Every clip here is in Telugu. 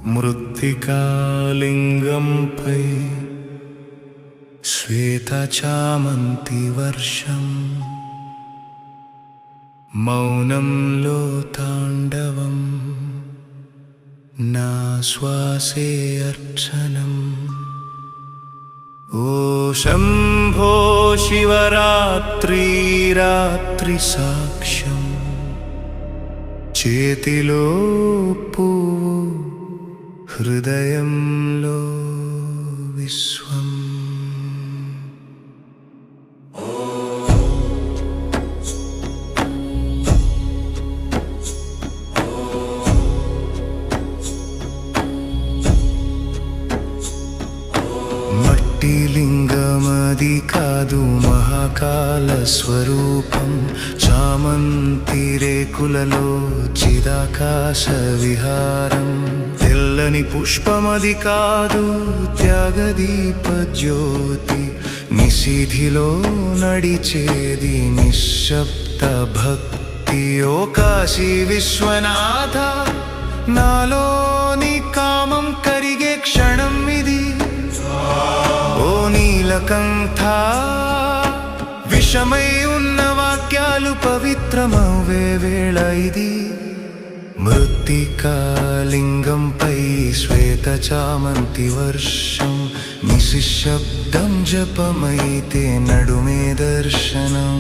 మృత్తికాలింగంపై శ్వేతచామంతి వర్షం, మౌనంలో తాండవం, నా శ్వాసే అర్చనం. ఓ శంభో శివరాత్రి రాత్రి సాక్ష్యం, చేతిలో పువ్వు హృదయంలో విశ్వం. మట్టి లింగమది కాదు మహాకాల స్వరూపం, చామంతి రేకులలో చిదాకాశ విహారం. తెల్లని పుష్పమది కాదు త్యాగదీప జ్యోతి, నిశిధిలో నడిచేది నిశ్శబ్ద భక్తి. ఓ కాశీ విశ్వనాథ, నాలోని కామం కరిగే క్షణం ఇది. ఓ నీలకంఠ, విషమై ఉన్న వాక్యాలు పవిత్రమవే వేళ ఇది. మృత్తికాలింగంపై శ్వేత చామంతి వర్షం, నిశ్శబ్దం జపమైతే నడుమే దర్శనం.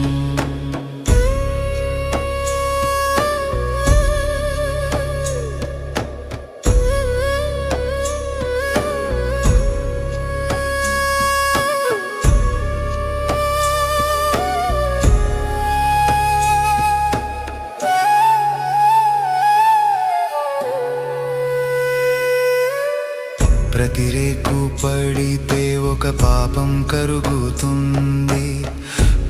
ప్రతి రేకు పడితే ఒక పాపం కరుగుతుంది,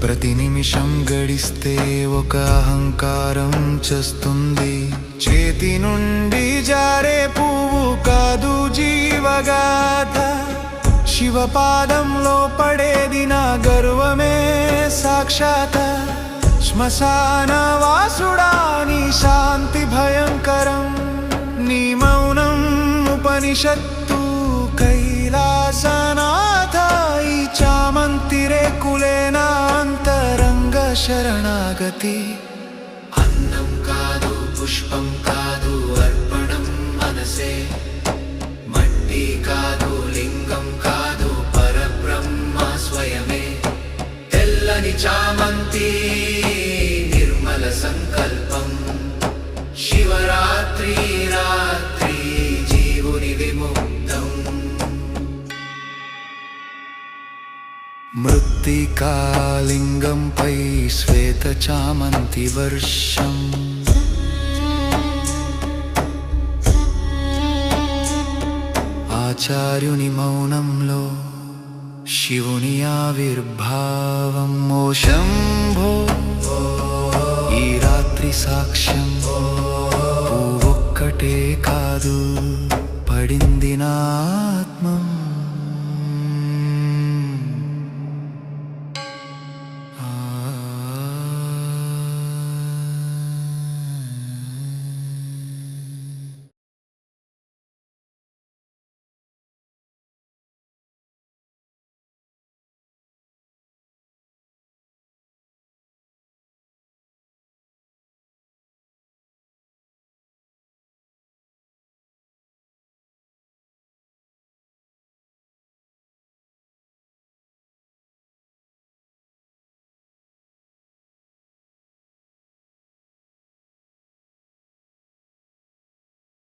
ప్రతి నిమిషం గడిస్తే ఒక అహంకారం చస్తుంది. చేతి నుండి జారే పువ్వు కాదు జీవగాథ, శివపాదంలో పడేది నా గర్వమే సాక్షాత. శ్మశాన వాసుడా నీ శాంతి భయంకరం, నీ మౌనం ఉపనిషత్తు కైలాసనాథ. ఈ చామంతి రేకులే నా అంతరంగ శరణాగతి. అన్నం కాదు పుష్పం కాదు అర్పణం మనసే, మట్టి కాదు లింగం కాదు పరబ్రహ్మ స్వయమే. తెల్లని చామంతి నిర్మల సంకల్పం, శివరాత్రి రాత్రి జీవుని విముక్తం. మృత్తికాలింగంపై శ్వేత చామంతి వర్షం, ఆచార్యుని మౌనంలో శివుని ఆవిర్భావం. ఓ శంభో, ఈ రాత్రి సాక్ష్యం, పువ్వొక్కటే కాదు పడింది నా ఆత్మం.